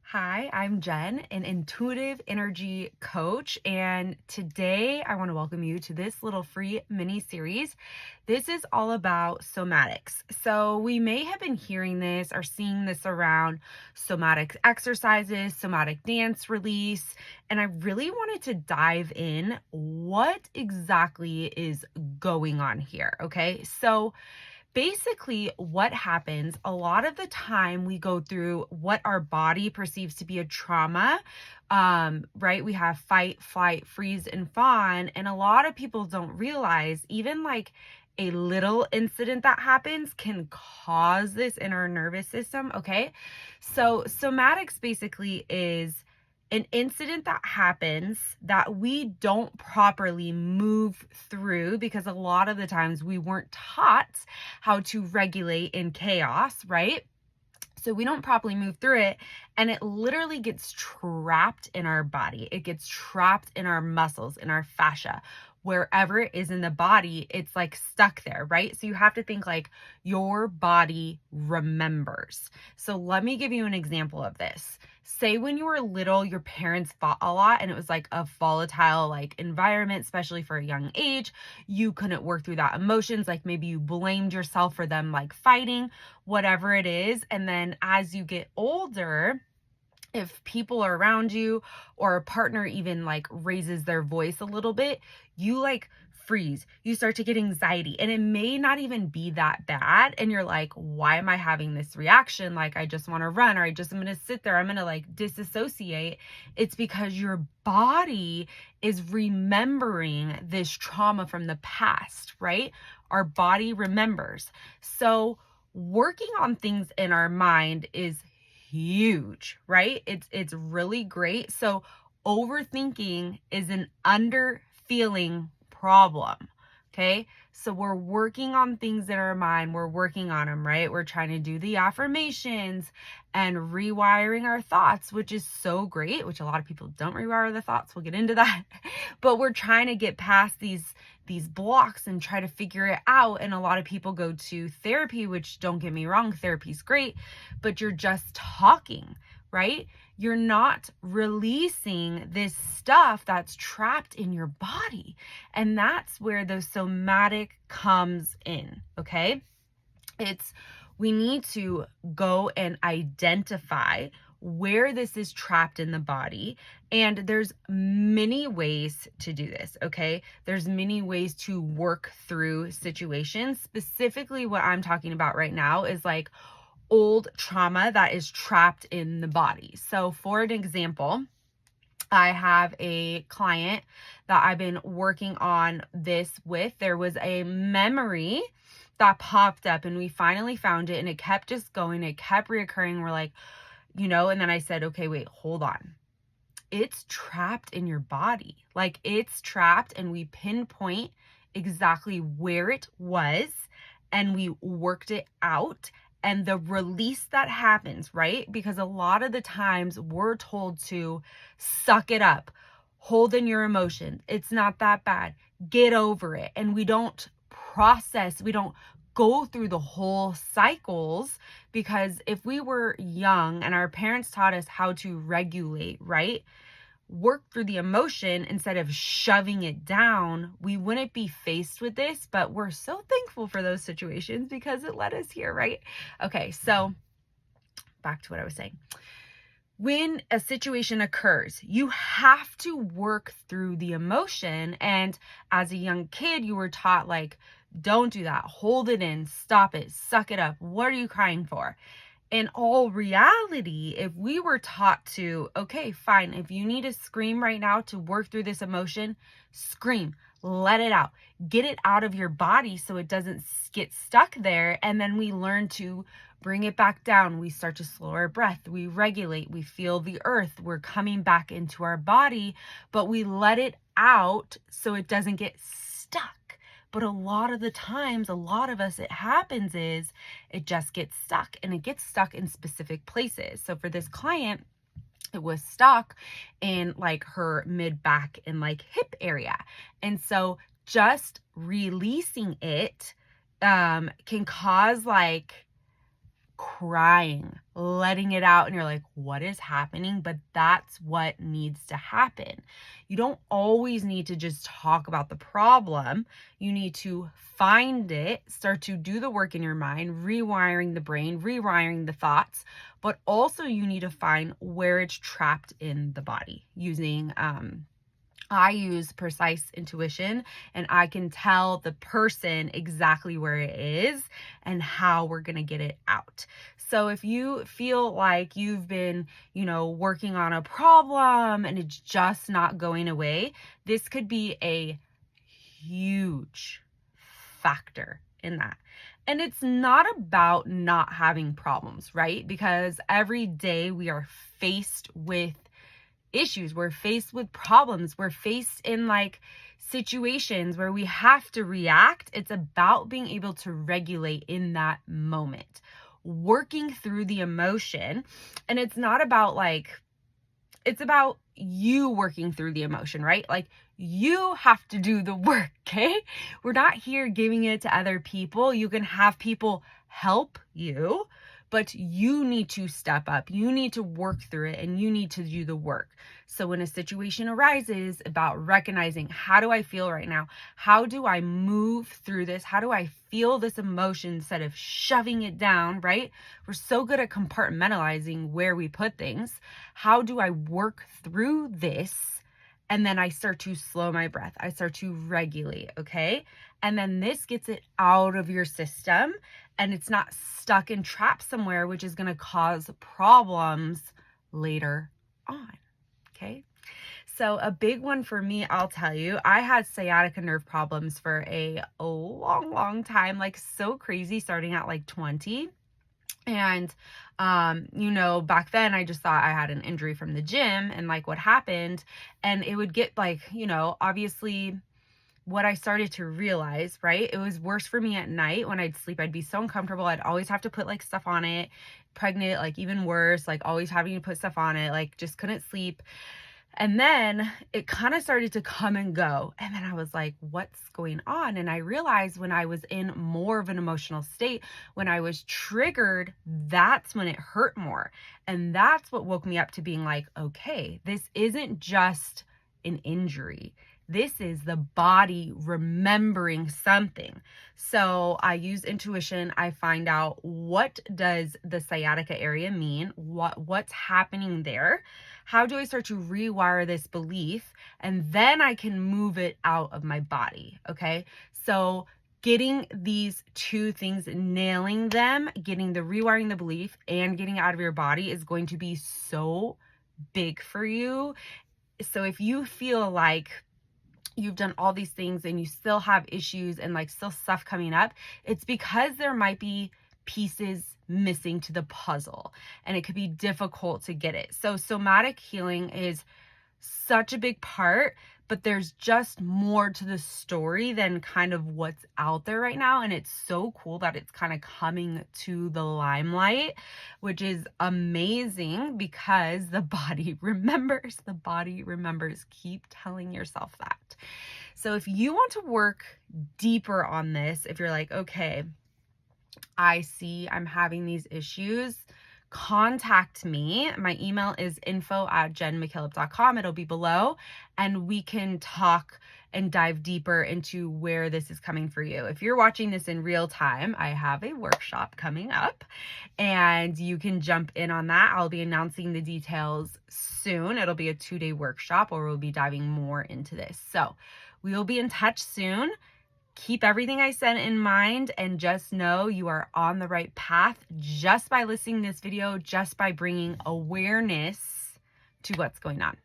Hi, I'm Jen, an intuitive energy coach, and today I want to welcome you to this little free mini series. This is all about somatics. So, we may have been hearing this or seeing this around somatic exercises, somatic dance release, and I really wanted to dive in what exactly is going on here. Okay, so basically what happens a lot of the time, we go through what our body perceives to be a trauma. Right, we have fight, flight, freeze, and fawn, and a lot of people don't realize even like a little incident that happens can cause this in our nervous system. Okay, so somatics basically is an incident that happens that we don't properly move through because a lot of the times we weren't taught how to regulate in chaos, right? So we don't properly move through it, and it literally gets trapped in our body. It gets trapped in our muscles, in our fascia. Wherever it is in the body, it's like stuck there, right? So you have to think like your body remembers. So let me give you an example of this. Say when you were little, your parents fought a lot and it was like a volatile like environment, especially for a young age. You couldn't work through that emotions. Like maybe you blamed yourself for them like fighting, whatever it is. And then as you get older, if people are around you or a partner even like raises their voice a little bit, you like freeze. You start to get anxiety, and it may not even be that bad. And you're like, why am I having this reaction? Like, I just want to run, or I'm going to sit there. I'm going to like disassociate. It's because your body is remembering this trauma from the past, right? Our body remembers. So, working on things in our mind is huge, right? It's really great. So overthinking is an under feeling problem. Okay? So we're working on things in our mind. We're working on them, right? We're trying to do the affirmations and rewiring our thoughts, which is so great, which a lot of people don't rewire the thoughts. We'll get into that. But we're trying to get past these blocks and try to figure it out. And a lot of people go to therapy, which, don't get me wrong, therapy's great, but you're just talking, right? You're not releasing this stuff that's trapped in your body. And that's where the somatic comes in, okay? We need to go and identify where this is trapped in the body. And there's many ways to do this, okay? There's many ways to work through situations. Specifically, what I'm talking about right now is like old trauma that is trapped in the body. So for an example, I have a client that I've been working on this with. There was a memory that popped up and we finally found it, and it kept just going. It kept reoccurring. We're like, and then I said, okay, wait, hold on. It's trapped in your body. Like, it's trapped, and we pinpoint exactly where it was and we worked it out. And the release that happens, right? Because a lot of the times we're told to suck it up, hold in your emotions. It's not that bad. Get over it. And we don't process, we don't go through the whole cycles, because if we were young and our parents taught us how to regulate, right? Work through the emotion instead of shoving it down, we wouldn't be faced with this. But we're so thankful for those situations because it led us here, right? Okay, so back to what I was saying. When a situation occurs, you have to work through the emotion. And as a young kid, you were taught like, don't do that, hold it in, stop it, suck it up. What are you crying for? In all reality, if we were taught to, okay, fine, if you need to scream right now to work through this emotion, scream, let it out, get it out of your body so it doesn't get stuck there. And then we learn to bring it back down. We start to slow our breath. We regulate. We feel the earth. We're coming back into our body, but we let it out so it doesn't get stuck. But a lot of the times, a lot of us, it happens is it just gets stuck, and it gets stuck in specific places. So for this client, it was stuck in like her mid back and like hip area. And so just releasing it can cause like crying, letting it out, and you're like, what is happening? But that's what needs to happen. You don't always need to just talk about the problem. You need to find it, start to do the work in your mind, rewiring the brain, rewiring the thoughts, but also you need to find where it's trapped in the body using I use precise intuition, and I can tell the person exactly where it is and how we're going to get it out. So if you feel like you've been, working on a problem and it's just not going away, this could be a huge factor in that. And it's not about not having problems, right? Because every day we are faced with issues, we're faced with problems, we're faced in situations where we have to react. It's about being able to regulate in that moment, working through the emotion. And it's not about it's about you working through the emotion, right? You have to do the work, okay? We're not here giving it to other people. You can have people help you, but you need to step up. You need to work through it, and you need to do the work. So when a situation arises, about recognizing, how do I feel right now? How do I move through this? How do I feel this emotion instead of shoving it down, right? We're so good at compartmentalizing where we put things. How do I work through this? And then I start to slow my breath. I start to regulate, okay? And then this gets it out of your system, and it's not stuck and trapped somewhere, which is going to cause problems later on, okay? So a big one for me, I'll tell you, I had sciatica nerve problems for a long, long time, so crazy, starting at 20. And, back then I just thought I had an injury from the gym and what happened. And it would get obviously what I started to realize, right? It was worse for me at night when I'd sleep. I'd be so uncomfortable. I'd always have to put stuff on it. Pregnant, even worse, always having to put stuff on it, just couldn't sleep. And then it kind of started to come and go. And then I was like, what's going on? And I realized when I was in more of an emotional state, when I was triggered, that's when it hurt more. And that's what woke me up to being like, okay, this isn't just an injury. This is the body remembering something. So I use intuition. I find out, what does the sciatica area mean? What's happening there? How do I start to rewire this belief? And then I can move it out of my body, okay? So getting these two things, nailing them, getting the rewiring the belief and getting out of your body is going to be so big for you. So if you feel like you've done all these things and you still have issues and still stuff coming up, it's because there might be pieces missing to the puzzle, and it could be difficult to get it. So somatic healing is such a big part, but there's just more to the story than kind of what's out there right now. And it's so cool that it's kind of coming to the limelight, which is amazing because the body remembers. The body remembers. Keep telling yourself that. So if you want to work deeper on this, if you're like, okay, I see I'm having these issues, contact me. My email is info@jenmckillop.com. It'll be below, and we can talk and dive deeper into where this is coming for you. If you're watching this in real time, I have a workshop coming up, and you can jump in on that. I'll be announcing the details soon. It'll be a 2-day workshop where we'll be diving more into this. So we will be in touch soon. Keep everything I said in mind, and just know you are on the right path just by listening to this video, just by bringing awareness to what's going on.